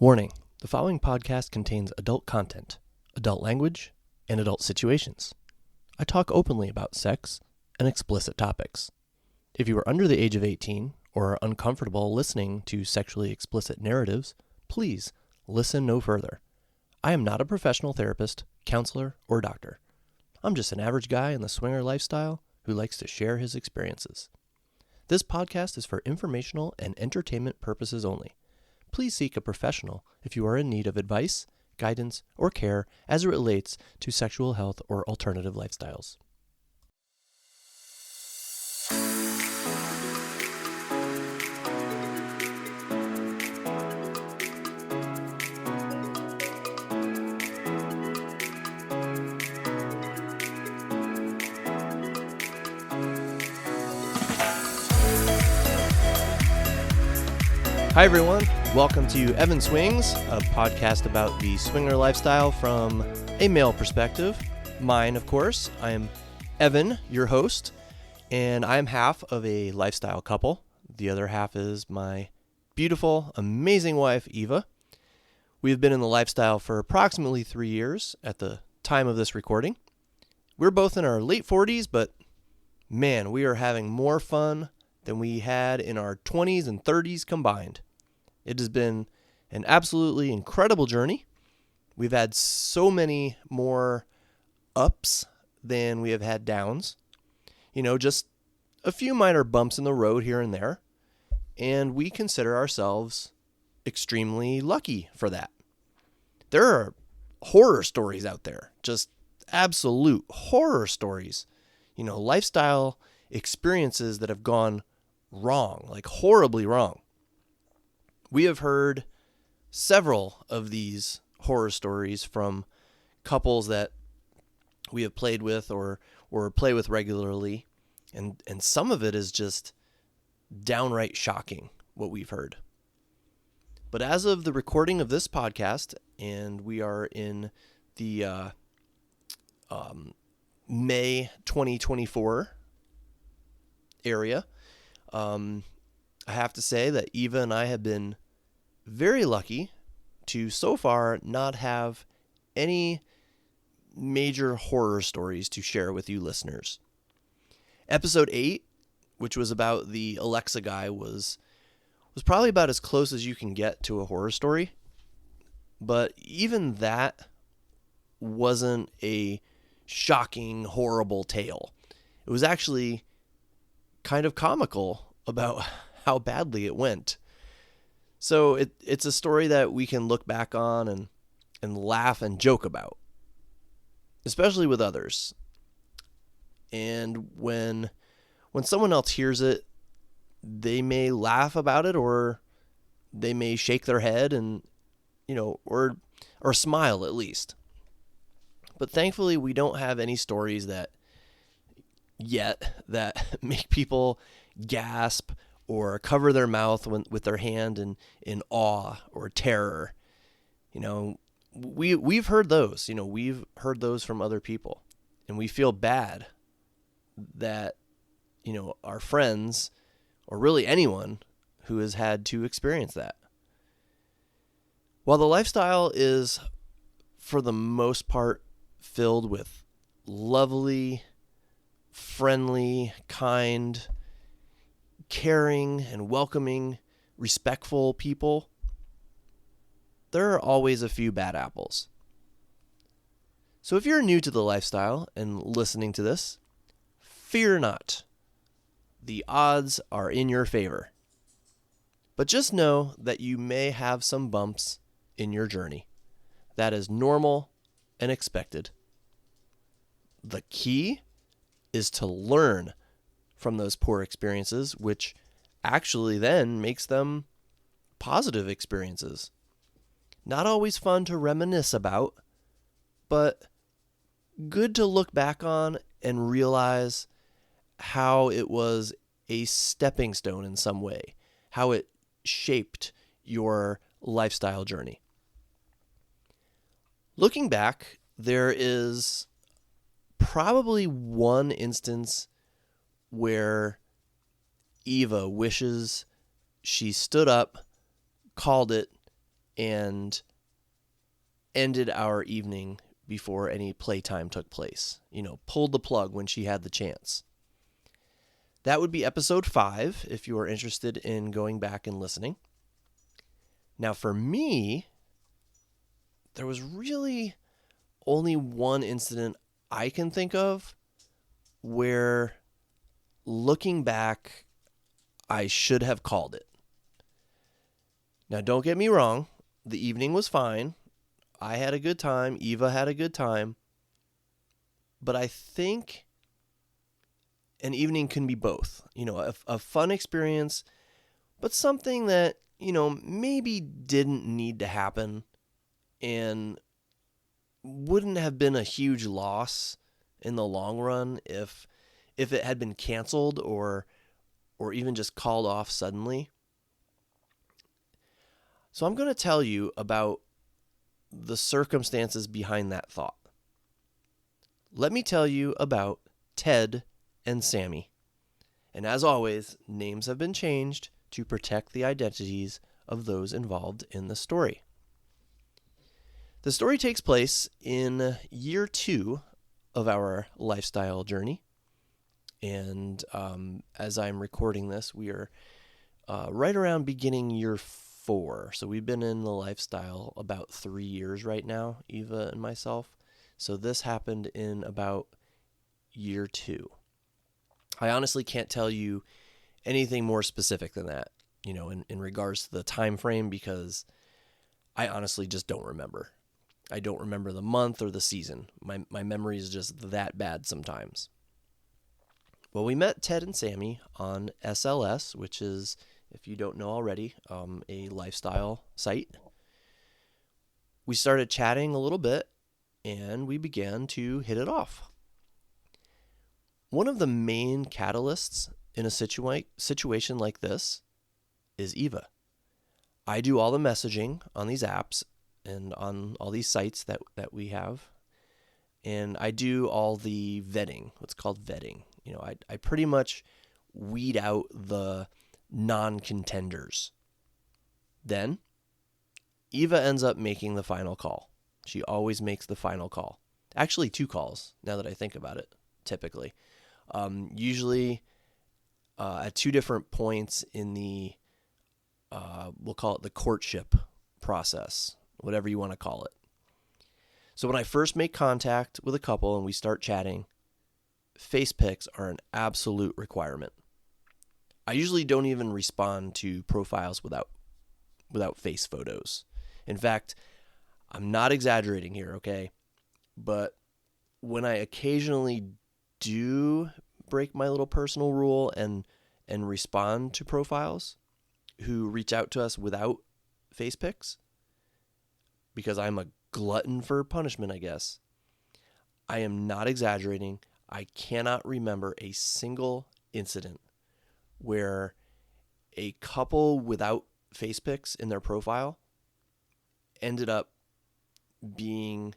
Warning, the following podcast contains adult content, adult language, and adult situations. I talk openly about sex and explicit topics. If you are under the age of 18 or are uncomfortable listening to sexually explicit narratives, please listen no further. I am not a professional therapist, counselor, or doctor. I'm just an average guy in the swinger lifestyle who likes to share his experiences. This podcast is for informational and entertainment purposes only. Please seek a professional if you are in need of advice, guidance, or care as it relates to sexual health or alternative lifestyles. Hi everyone, welcome to Evan Swings, a podcast about the swinger lifestyle from a male perspective. Mine, of course. I am Evan, your host, and I am half of a lifestyle couple. The other half is my beautiful, amazing wife, Eva. We have been in the lifestyle for approximately 3 years at the time of this recording. We're both in our late 40s, but man, we are having more fun than we had in our 20s and 30s combined. It has been an absolutely incredible journey. We've had so many more ups than we have had downs. Just a few minor bumps in the road here and there. And we consider ourselves extremely lucky for that. There are horror stories out there, just absolute horror stories. Lifestyle experiences that have gone wrong, like horribly wrong. We have heard several of these horror stories from couples that we have played with or play with regularly, and some of it is just downright shocking what we've heard. But as of the recording of this podcast, and we are in the May 2024 area, I have to say that Eva and I have been very lucky to so far not have any major horror stories to share with you listeners. Episode 8, which was about the Alexa guy, was probably about as close as you can get to a horror story. But even that wasn't a shocking, horrible tale. It was actually kind of comical about how badly it went. So it's a story that we can look back on and laugh and joke about, especially with others. And when someone else hears it, they may laugh about it, or they may shake their head and, or smile at least. But thankfully, we don't have any stories that make people gasp or cover their mouth with their hand in awe or terror. We've heard those. We've heard those from other people, and we feel bad that our friends, or really anyone who has had to experience that. While the lifestyle is, for the most part, filled with lovely, friendly, kind, caring, and welcoming, respectful people, there are always a few bad apples. So if you're new to the lifestyle and listening to this, fear not. The odds are in your favor. But just know that you may have some bumps in your journey. That is normal and expected. The key is to learn from those poor experiences, which actually then makes them positive experiences. Not always fun to reminisce about, but good to look back on and realize how it was a stepping stone in some way, how it shaped your lifestyle journey. Looking back, there is probably one instance where Eva wishes she stood up, called it, and ended our evening before any playtime took place. Pulled the plug when she had the chance. That would be episode 5 if you are interested in going back and listening. Now, for me, there was really only one incident I can think of where, looking back, I should have called it. Now, don't get me wrong. The evening was fine. I had a good time. Eva had a good time. But I think an evening can be both. A fun experience, but something that, maybe didn't need to happen and wouldn't have been a huge loss in the long run if it had been canceled or even just called off suddenly. So I'm going to tell you about the circumstances behind that thought. Let me tell you about Ted and Sammy. And as always, names have been changed to protect the identities of those involved in the story. The story takes place in year 2 of our lifestyle journey. And as I'm recording this, we are right around beginning year 4. So we've been in the lifestyle about 3 years right now, Eva and myself. So this happened in about year 2. I honestly can't tell you anything more specific than that, in regards to the time frame, because I honestly just don't remember. I don't remember the month or the season. My memory is just that bad sometimes. Well, we met Ted and Sammy on SLS, which is, if you don't know already, a lifestyle site. We started chatting a little bit, and we began to hit it off. One of the main catalysts in a situation like this is Eva. I do all the messaging on these apps and on all these sites that we have, and I do all the vetting, what's called vetting. I pretty much weed out the non-contenders. Then Eva ends up making the final call. She always makes the final call. Actually, 2 calls, now that I think about it, typically. Usually at 2 different points in the, we'll call it the courtship process, whatever you want to call it. So when I first make contact with a couple and we start chatting, face pics are an absolute requirement. I usually don't even respond to profiles without face photos. In fact, I'm not exaggerating here, okay? But when I occasionally do break my little personal rule and respond to profiles who reach out to us without face pics, because I'm a glutton for punishment, I guess, I am not exaggerating. I cannot remember a single incident where a couple without face pics in their profile ended up being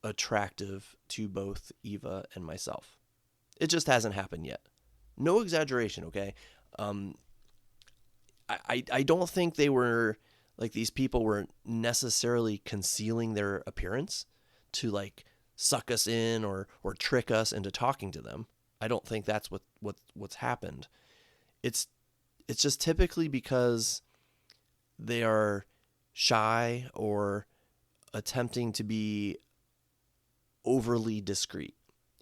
attractive to both Eva and myself. It just hasn't happened yet. No exaggeration, okay? I don't think they were, like, these people were necessarily concealing their appearance to, like, suck us in or trick us into talking to them. I don't think that's what's happened. It's just typically because they are shy or attempting to be overly discreet.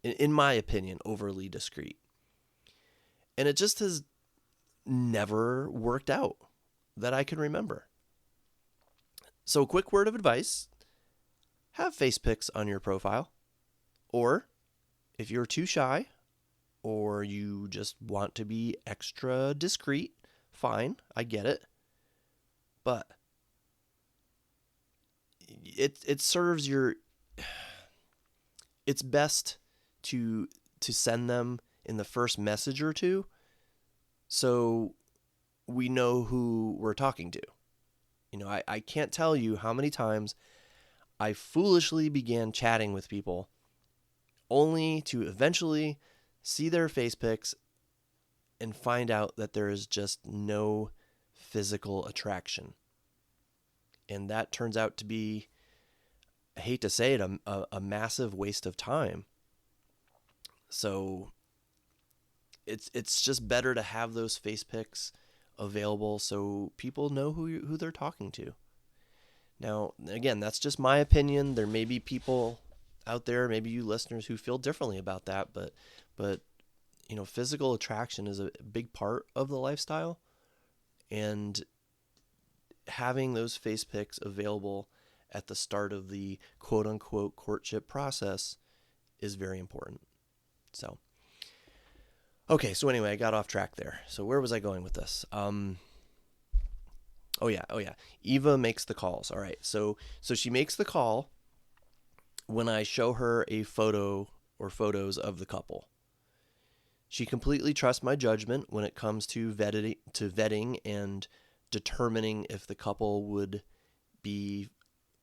In my opinion, overly discreet. And it just has never worked out that I can remember. So, a quick word of advice: have face pics on your profile. Or if you're too shy or you just want to be extra discreet, fine, I get it. But it serves your... It's best to send them in the first message or two so we know who we're talking to. I can't tell you how many times I foolishly began chatting with people only to eventually see their face pics and find out that there is just no physical attraction. And that turns out to be, I hate to say it, a massive waste of time. So it's just better to have those face pics available so people know who they're talking to. Now, again, that's just my opinion. There may be people out there, maybe you listeners, who feel differently about that, but physical attraction is a big part of the lifestyle, and having those face pics available at the start of the quote unquote courtship process is very important. So, okay, so anyway, I got off track there. So where was I going with this? Oh yeah. Eva makes the calls. All right. So she makes the call when I show her a photo or photos of the couple. She completely trusts my judgment when it comes to vetting and determining if the couple would be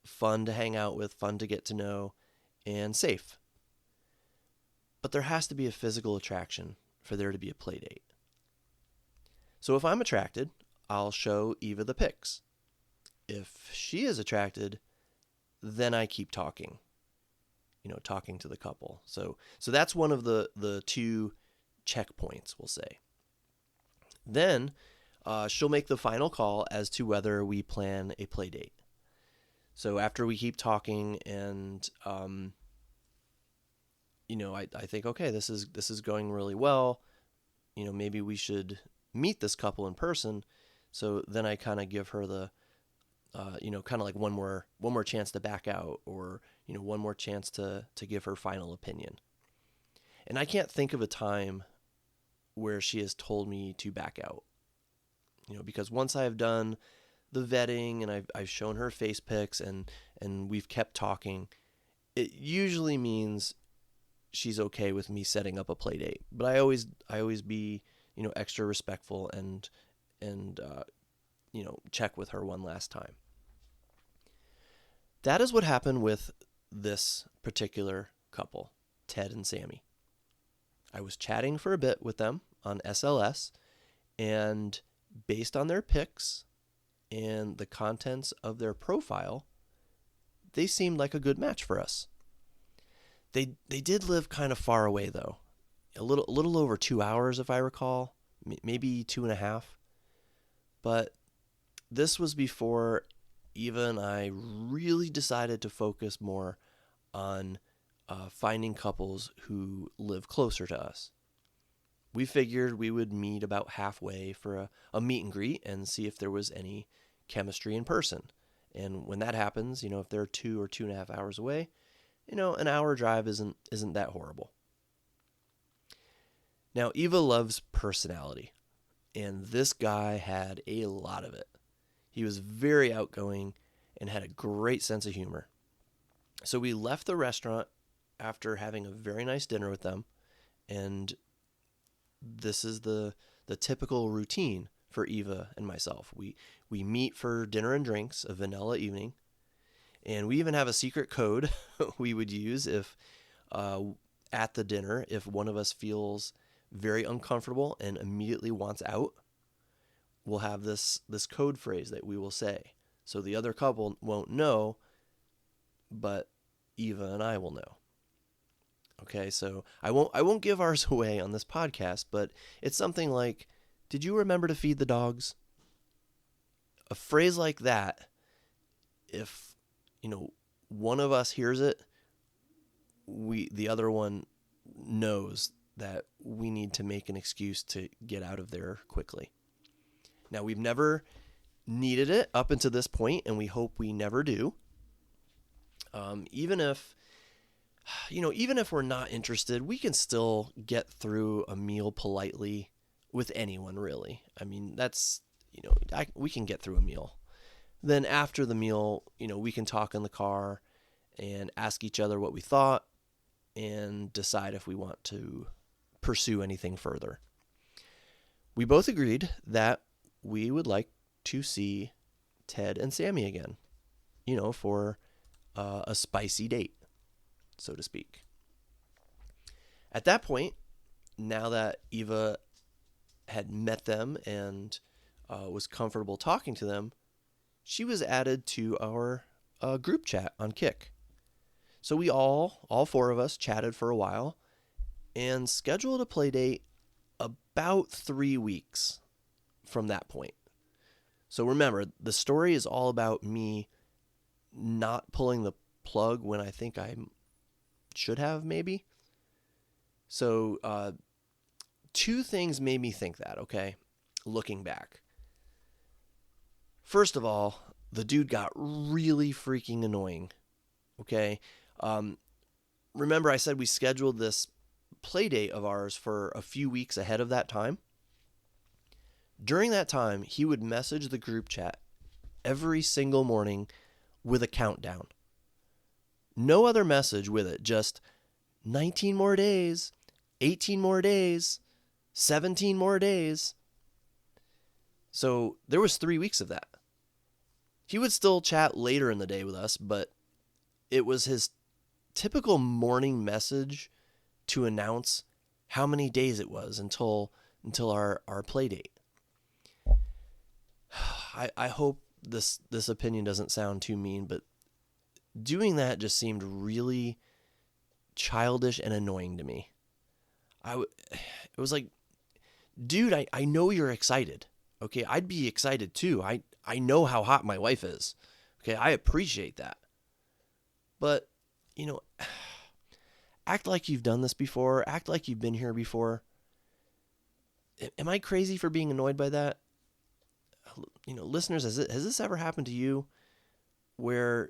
fun to hang out with, fun to get to know, and safe. But there has to be a physical attraction for there to be a play date. So if I'm attracted, I'll show Eva the pics. If she is attracted, then I keep talking, talking to the couple. So that's one of the two checkpoints, we'll say. Then she'll make the final call as to whether we plan a play date. So after we keep talking and, I think, okay, this is going really well. Maybe we should meet this couple in person. So then I kind of give her the, kind of like one more chance to back out, or, one more chance to give her final opinion. And I can't think of a time where she has told me to back out, because once I've done the vetting and I've shown her face pics and we've kept talking, it usually means she's okay with me setting up a play date. But I always be, extra respectful and check with her one last time. That is what happened with this particular couple, Ted and Sammy. I was chatting for a bit with them on SLS, and based on their pics and the contents of their profile, they seemed like a good match for us. They did live kind of far away though, a little over 2 hours if I recall, maybe 2.5. But this was before Eva and I really decided to focus more on finding couples who live closer to us. We figured we would meet about halfway for a meet and greet and see if there was any chemistry in person. And when that happens, if they're 2 or 2.5 hours away, an hour drive isn't that horrible. Now, Eva loves personality, and this guy had a lot of it. He was very outgoing and had a great sense of humor. So we left the restaurant after having a very nice dinner with them, and this is the typical routine for Eva and myself. We meet for dinner and drinks, a vanilla evening, and we even have a secret code we would use if at the dinner, if one of us feels very uncomfortable and immediately wants out, we'll have this code phrase that we will say. So the other couple won't know, but Eva and I will know. Okay, so I won't give ours away on this podcast, but it's something like, "Did you remember to feed the dogs?" A phrase like that, if one of us hears it, the other one knows that we need to make an excuse to get out of there quickly. Now, we've never needed it up until this point, and we hope we never do. Even if we're not interested, we can still get through a meal politely with anyone, really. I mean, that's, we can get through a meal. Then after the meal, we can talk in the car and ask each other what we thought and decide if we want to pursue anything further. We both agreed that we would like to see Ted and Sammy again, for a spicy date, so to speak. At that point, now that Eva had met them and was comfortable talking to them, she was added to our group chat on Kik. So we all four of us, chatted for a while and scheduled a play date about 3 weeks from that point. So remember, the story is all about me not pulling the plug when I think I should have, maybe. So 2 things made me think that, okay, looking back. First of all, the dude got really freaking annoying, okay? Remember I said we scheduled this play date of ours for a few weeks ahead of that time? During that time, he would message the group chat every single morning with a countdown. No other message with it, just 19 more days, 18 more days, 17 more days. So there was 3 weeks of that. He would still chat later in the day with us, but it was his typical morning message to announce how many days it was until our play date. I hope this opinion doesn't sound too mean, but doing that just seemed really childish and annoying to me. It was like, dude, I know you're excited. Okay, I'd be excited too. I know how hot my wife is. Okay, I appreciate that. But, act like you've done this before. Act like you've been here before. Am I crazy for being annoyed by that? Listeners, has this ever happened to you where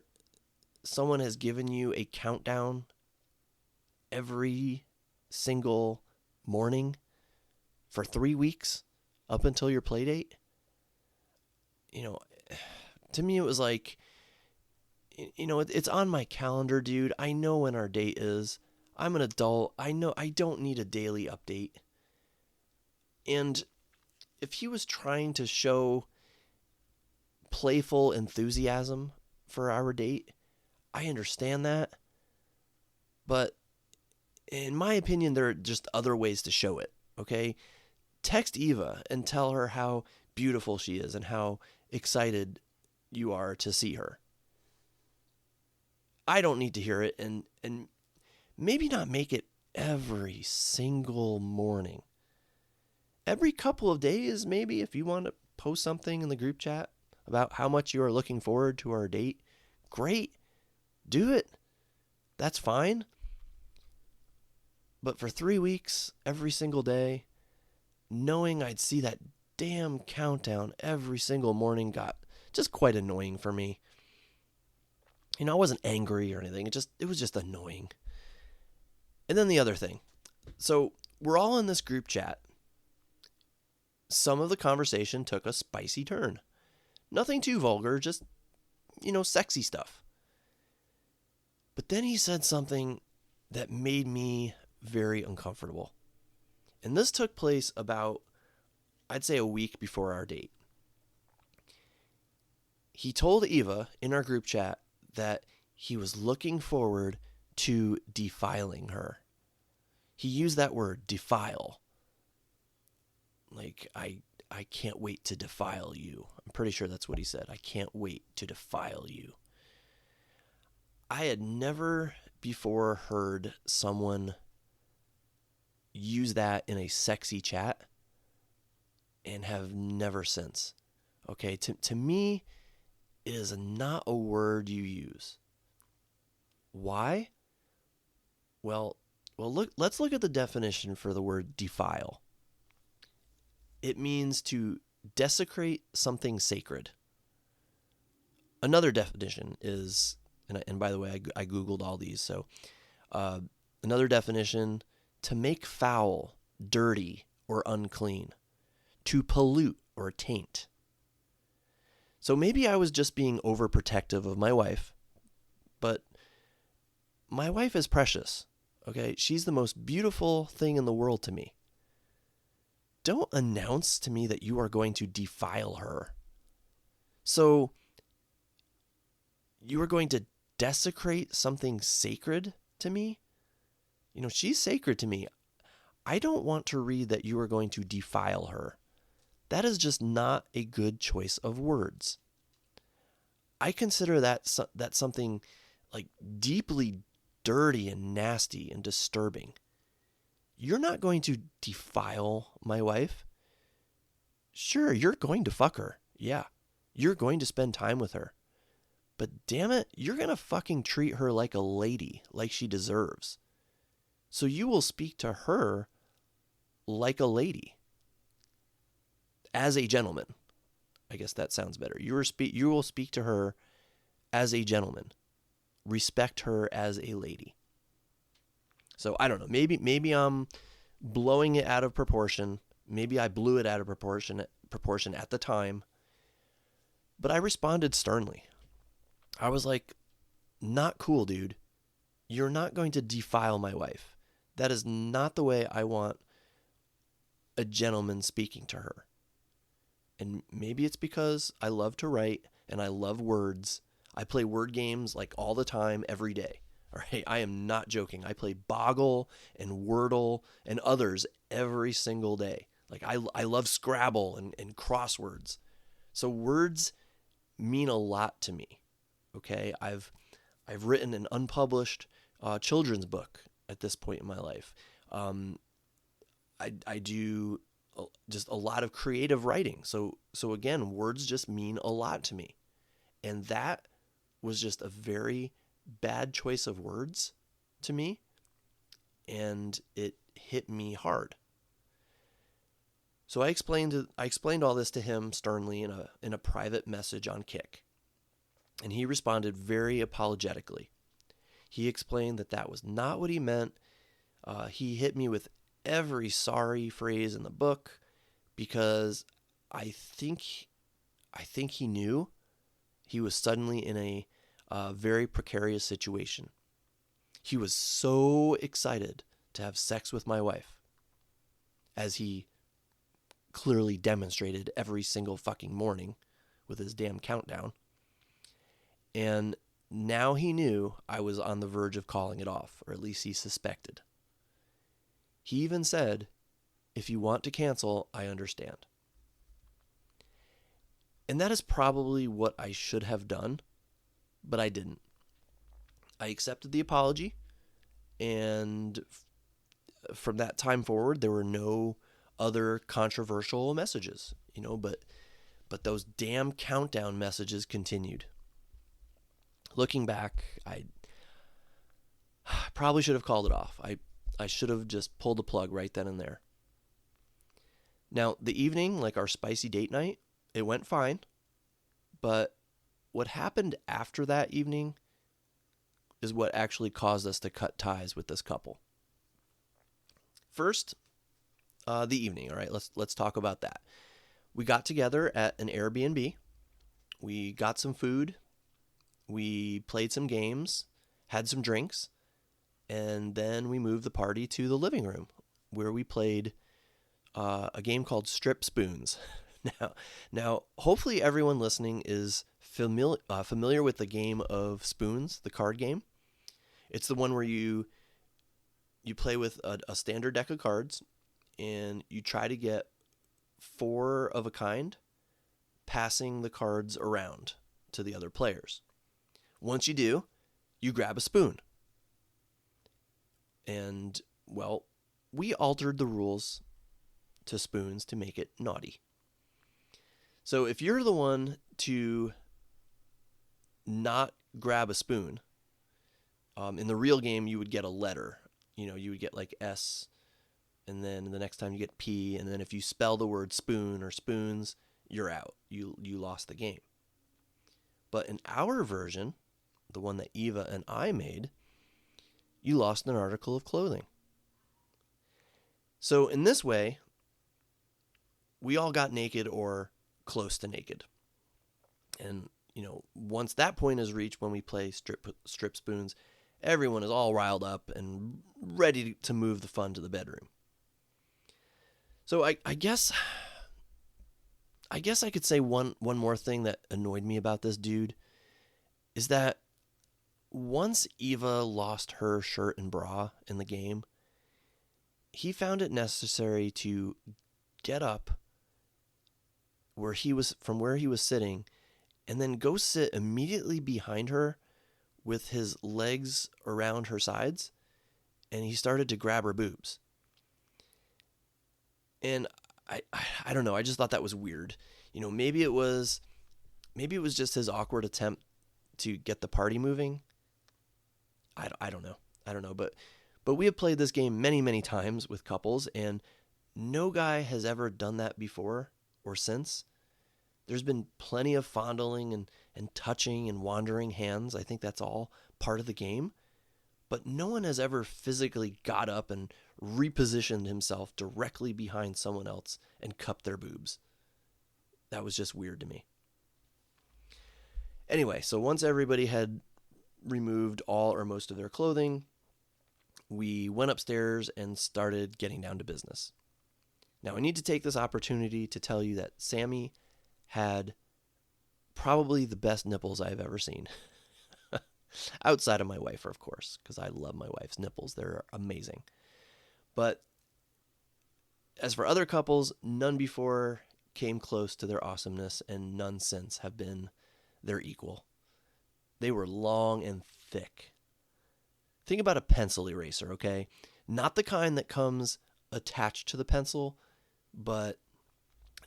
someone has given you a countdown every single morning for 3 weeks up until your play date? To me it was like, it's on my calendar, dude. I know when our date is. I'm an adult. I know I don't need a daily update. And if he was trying to show playful enthusiasm for our date, I understand that. But in my opinion, there are just other ways to show it, okay? Text Eva and tell her how beautiful she is and how excited you are to see her. I don't need to hear it, and maybe not make it every single morning. Every couple of days, maybe, if you want to post something in the group chat about how much you are looking forward to our date, great. Do it. That's fine. But for 3 weeks, every single day, knowing I'd see that damn countdown every single morning got just quite annoying for me. I wasn't angry or anything. It was just annoying. And then the other thing. So we're all in this group chat. Some of the conversation took a spicy turn. Nothing too vulgar, just, sexy stuff. But then he said something that made me very uncomfortable. And this took place about, I'd say, a week before our date. He told Eva in our group chat that he was looking forward to defiling her. He used that word, defile. Like, I can't wait to defile you. I'm pretty sure that's what he said. I can't wait to defile you. I had never before heard someone use that in a sexy chat and have never since. Okay, to me, it is not a word you use. Why? Well, let's look at the definition for the word defile. It means to desecrate something sacred. Another definition is, and by the way, I Googled all these, so another definition, to make foul, dirty, or unclean, to pollute or taint. So maybe I was just being overprotective of my wife, but my wife is precious, okay? She's the most beautiful thing in the world to me. Don't announce to me that you are going to defile her. So you are going to desecrate something sacred to me? She's sacred to me. I don't want to read that you are going to defile her. That is just not a good choice of words. I consider that something like deeply dirty and nasty and disturbing. You're not going to defile my wife. Sure, you're going to fuck her. Yeah. You're going to spend time with her. But damn it, you're going to fucking treat her like a lady, like she deserves. So you will speak to her like a lady, as a gentleman. I guess that sounds better. You will speak to her as a gentleman. Respect her as a lady. So I don't know. Maybe I'm blowing it out of proportion. Maybe I blew it out of proportion at the time. But I responded sternly. I was like, not cool, dude. You're not going to defile my wife. That is not the way I want a gentleman speaking to her. And maybe it's because I love to write and I love words. I play word games like all the time, every day. All right, I am not joking. I play Boggle and Wordle and others every single day. Like I love Scrabble and crosswords. So words mean a lot to me. Okay, I've written an unpublished children's book at this point in my life. I do just a lot of creative writing. So again, words just mean a lot to me. And that was just a very bad choice of words to me. And it hit me hard. So I explained all this to him sternly in a private message on Kik. And he responded very apologetically. He explained that was not what he meant. He hit me with every sorry phrase in the book because I think he knew he was suddenly in a very precarious situation. He was so excited to have sex with my wife, as he clearly demonstrated every single fucking morning with his damn countdown. And now he knew I was on the verge of calling it off, or at least he suspected. He even said, if you want to cancel, I understand. And that is probably what I should have done, but I didn't. I accepted the apology, and from that time forward, there were no other controversial messages, but those damn countdown messages continued. Looking back, I probably should have called it off. I should have just pulled the plug right then and there. Now, the evening, like our spicy date night, it went fine. But what happened after that evening is what actually caused us to cut ties with this couple. First, the evening. All right, let's talk about that. We got together at an Airbnb. We got some food. We played some games, had some drinks, and then we moved the party to the living room where we played a game called Strip Spoons. Now, hopefully everyone listening is familiar with the game of Spoons, the card game. It's the one where you play with a standard deck of cards, and you try to get 4 of a kind, passing the cards around to the other players. Once you do, you grab a spoon. And, well, we altered the rules to spoons to make it naughty. So if you're the one to not grab a spoon, in the real game you would get a letter. You would get like S, and then the next time you get P, and then if you spell the word spoon or spoons, you're out. You lost the game. But in our version, the one that Eva and I made, you lost an article of clothing. So in this way, we all got naked or close to naked. And, once that point is reached when we play strip spoons, everyone is all riled up and ready to move the fun to the bedroom. So I guess I could say one more thing that annoyed me about this dude is that once Eva lost her shirt and bra in the game, he found it necessary to get up where he was sitting and then go sit immediately behind her with his legs around her sides, and he started to grab her boobs. And I don't know, I just thought that was weird. Maybe it was just his awkward attempt to get the party moving. I don't know, but we have played this game many, many times with couples, and no guy has ever done that before or since. There's been plenty of fondling and touching and wandering hands. I think that's all part of the game. But no one has ever physically got up and repositioned himself directly behind someone else and cupped their boobs. That was just weird to me. Anyway, so once everybody had removed all or most of their clothing, we went upstairs and started getting down to business. Now, I need to take this opportunity to tell you that Sammy had probably the best nipples I've ever seen. Outside of my wife, of course, because I love my wife's nipples. They're amazing. But as for other couples, none before came close to their awesomeness, and none since have been their equal. They were long and thick. Think about a pencil eraser, okay? Not the kind that comes attached to the pencil, but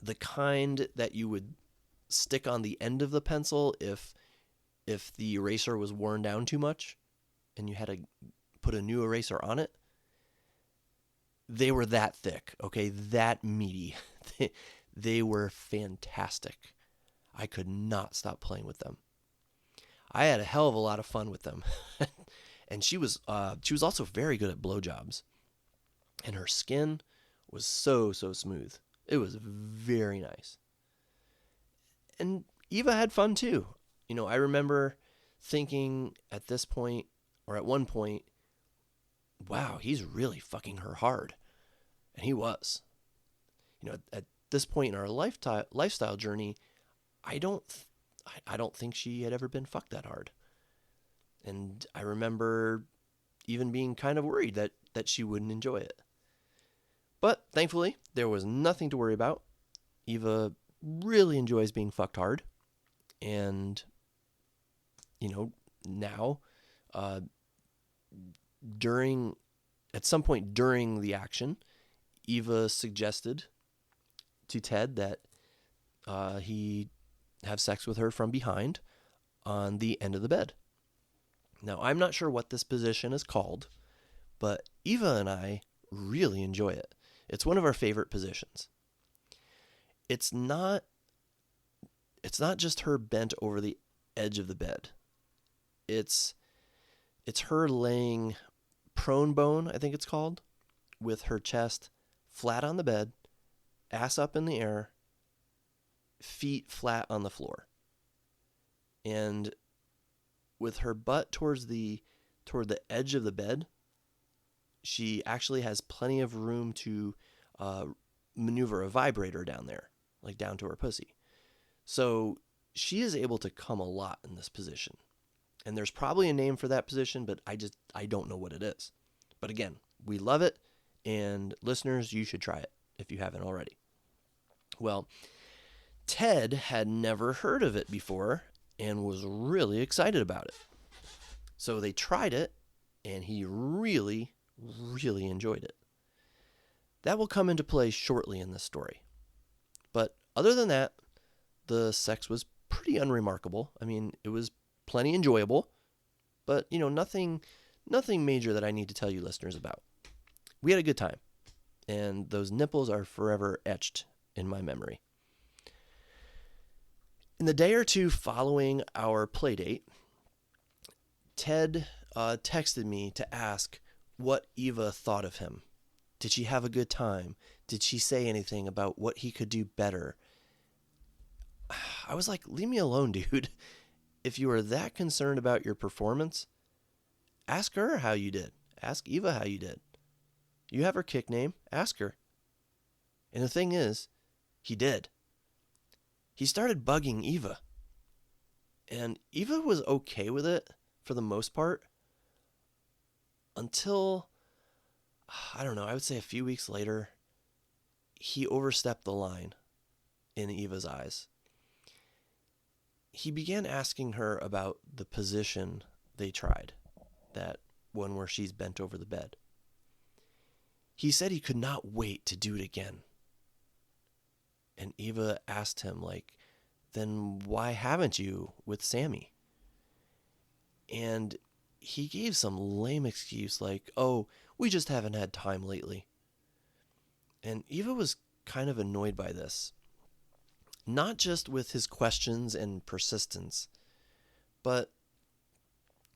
the kind that you would stick on the end of the pencil if the eraser was worn down too much and you had to put a new eraser on it. They were that thick, okay? That meaty. They were fantastic. I could not stop playing with them. I had a hell of a lot of fun with them. And she was also very good at blowjobs. And her skin was so smooth. It was very nice. And Eva had fun too. I remember thinking at this point, or at one point, wow, he's really fucking her hard. And he was. At this point in our lifestyle journey, I don't think she had ever been fucked that hard. And I remember even being kind of worried that she wouldn't enjoy it. But thankfully, there was nothing to worry about. Eva really enjoys being fucked hard. And, now, at some point during the action, Eva suggested to Ted that he have sex with her from behind on the end of the bed. Now, I'm not sure what this position is called, but Eva and I really enjoy it. It's one of our favorite positions. It's not just her bent over the edge of the bed. It's her laying prone bone, I think it's called, with her chest flat on the bed, ass up in the air, feet flat on the floor. And with her butt toward the edge of the bed, she actually has plenty of room to maneuver a vibrator down there, like down to her pussy. So she is able to come a lot in this position. And there's probably a name for that position, but I don't know what it is. But again, we love it, and listeners, you should try it if you haven't already. Well, Ted had never heard of it before and was really excited about it. So they tried it, and he really, really enjoyed it. That will come into play shortly in this story. But other than that, the sex was pretty unremarkable. I mean, it was plenty enjoyable, but, nothing major that I need to tell you listeners about. We had a good time, and those nipples are forever etched in my memory. In the day or two following our play date, Ted texted me to ask what Eva thought of him. Did she have a good time? Did she say anything about what he could do better? I was like, leave me alone, dude. If you are that concerned about your performance, ask her how you did. Ask Eva how you did. You have her kick name. Ask her. And the thing is, he did. He started bugging Eva. And Eva was okay with it for the most part until, I don't know, I would say a few weeks later, he overstepped the line in Eva's eyes. he began asking her about the position they tried, that one where she's bent over the bed. He said he could not wait to do it again. And Eva asked him, like, then why haven't you with Sammy? And he gave some lame excuse like, oh, we just haven't had time lately. And Eva was kind of annoyed by this. Not just with his questions and persistence, but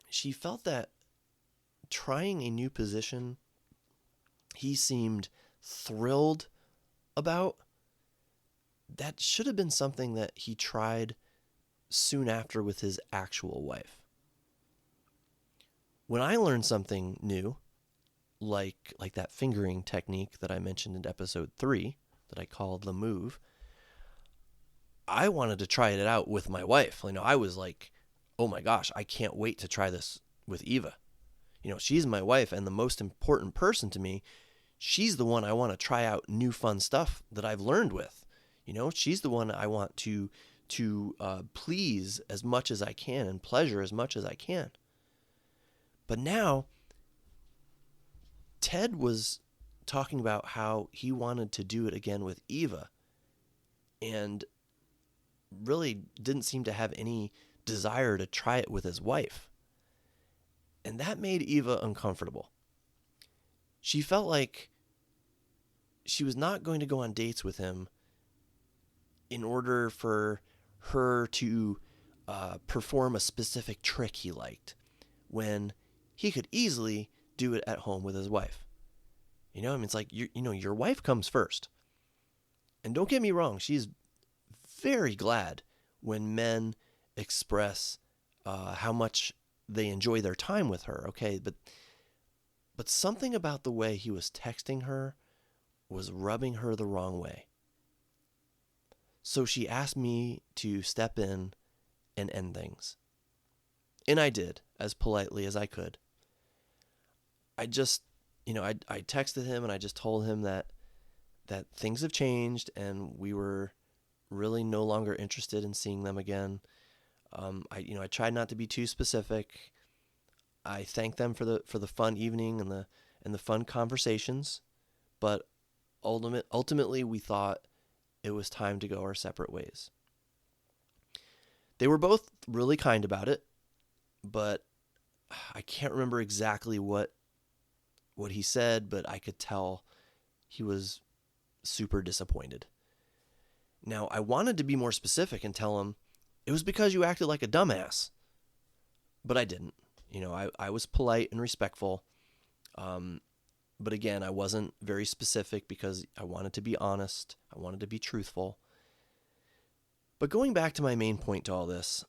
she felt that trying a new position he seemed thrilled about, that should have been something that he tried soon after with his actual wife. When I learned something new, like that fingering technique that I mentioned in episode 3, that I called the move, I wanted to try it out with my wife. I was like, oh my gosh, I can't wait to try this with Eva. She's my wife and the most important person to me. She's the one I want to try out new fun stuff that I've learned with. She's the one I want to please as much as I can and pleasure as much as I can. But now, Ted was talking about how he wanted to do it again with Eva and really didn't seem to have any desire to try it with his wife. And that made Eva uncomfortable. She felt like she was not going to go on dates with him in order for her to perform a specific trick he liked, when he could easily do it at home with his wife. It's like, your wife comes first. And don't get me wrong, she's very glad when men express how much they enjoy their time with her, okay? But something about the way he was texting her was rubbing her the wrong way. So she asked me to step in and end things. And I did, as politely as I could. I just, I texted him and I just told him that things have changed and we were really no longer interested in seeing them again. I tried not to be too specific. I thanked them for the fun evening and the fun conversations, but ultimately we thought it was time to go our separate ways. They were both really kind about it, but I can't remember exactly what he said, but I could tell he was super disappointed. Now, I wanted to be more specific and tell him it was because you acted like a dumbass, but I didn't. I was polite and respectful, but again, I wasn't very specific because I wanted to be honest. I wanted to be truthful. But going back to my main point to all this,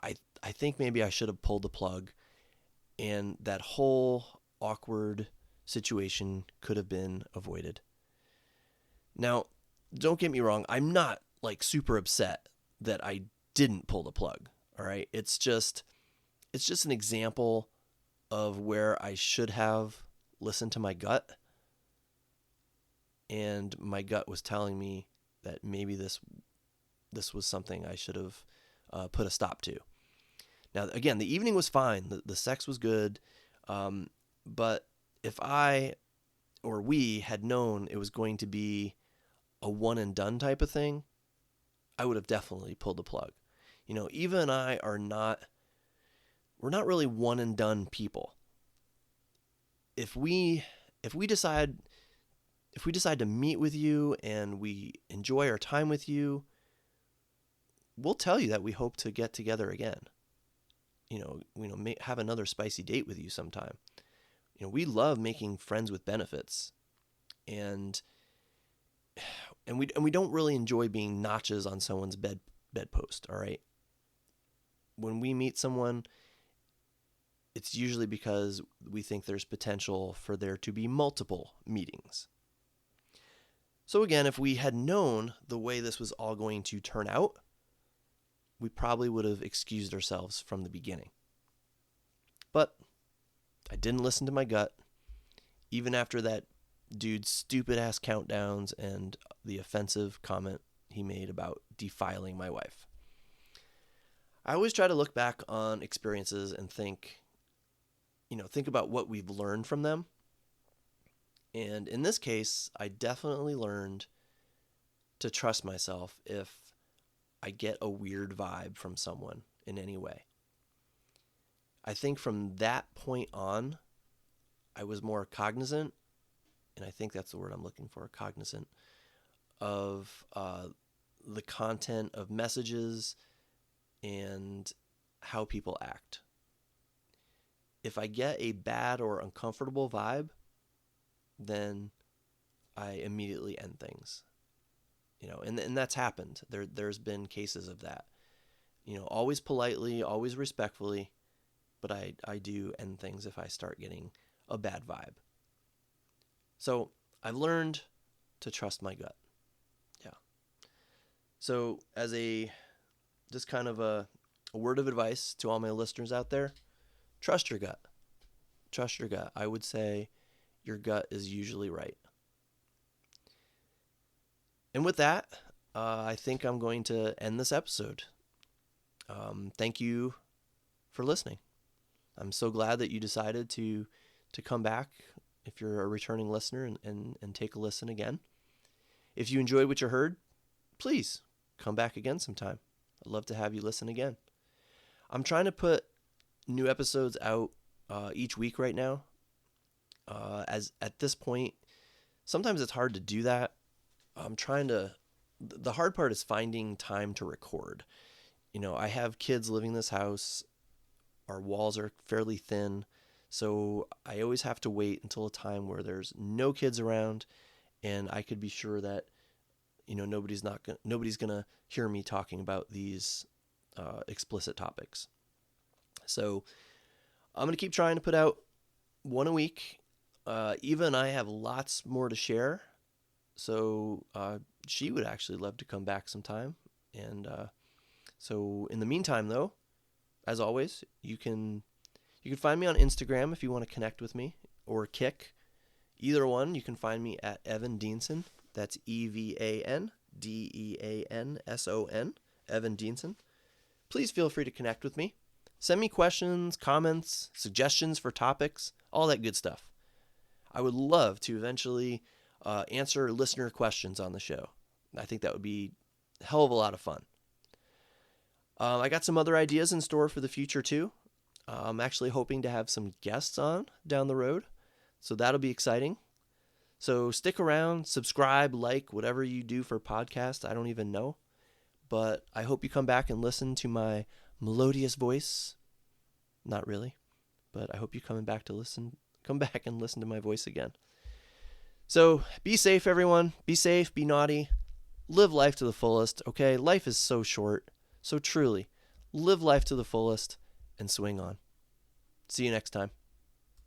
I think maybe I should have pulled the plug, and that whole awkward situation could have been avoided. Now, don't get me wrong, I'm not like super upset that I didn't pull the plug, all right? It's just an example of where I should have listened to my gut, and my gut was telling me that maybe this was something I should have put a stop to. Now, again, the evening was fine. The sex was good. But if I or we had known it was going to be a one and done type of thing, I would have definitely pulled the plug. Eva and I we're not really one and done people. If we decide to meet with you and we enjoy our time with you, we'll tell you that we hope to get together again. Have another spicy date with you sometime. We love making friends with benefits, and we don't really enjoy being notches on someone's bedpost. All right. When we meet someone, it's usually because we think there's potential for there to be multiple meetings. So again, if we had known the way this was all going to turn out, we probably would have excused ourselves from the beginning. But I didn't listen to my gut, even after that dude's stupid-ass countdowns and the offensive comment he made about defiling my wife. I always try to look back on experiences and think about what we've learned from them. And in this case, I definitely learned to trust myself if I get a weird vibe from someone in any way. I think from that point on, I was more cognizant, and I think that's the word I'm looking for, cognizant, of the content of messages and how people act. If I get a bad or uncomfortable vibe, then I immediately end things. And that's happened. There's been cases of that. Always politely, always respectfully, but I do end things if I start getting a bad vibe. So I've learned to trust my gut. Yeah. So as just kind of a word of advice to all my listeners out there, trust your gut. Trust your gut. I would say your gut is usually right. And with that, I think I'm going to end this episode. Thank you for listening. I'm so glad that you decided to come back if you're a returning listener and take a listen again. If you enjoyed what you heard, please come back again sometime. I'd love to have you listen again. I'm trying to put new episodes out each week right now. As at this point, sometimes it's hard to do that. The hard part is finding time to record. I have kids living in this house. Our walls are fairly thin, so I always have to wait until a time where there's no kids around, and I could be sure that nobody's gonna hear me talking about these explicit topics. So I'm gonna keep trying to put out one a week. Eva and I have lots more to share, so she would actually love to come back sometime. And so in the meantime, though, as always, you can find me on Instagram if you want to connect with me, or Kick. Either one, you can find me at Evan Dienson. That's EvanDeanson, Evan Dienson. Please feel free to connect with me. Send me questions, comments, suggestions for topics, all that good stuff. I would love to eventually answer listener questions on the show. I think that would be a hell of a lot of fun. I got some other ideas in store for the future too. I'm actually hoping to have some guests on down the road, so that'll be exciting. So stick around, subscribe, like, whatever you do for podcasts. I don't even know, but I hope you come back and listen to my melodious voice. Not really, but I hope you come back and listen to my voice again. So be safe, everyone. Be safe, be naughty. Live life to the fullest, okay? Life is so short. So truly, live life to the fullest and swing on. See you next time.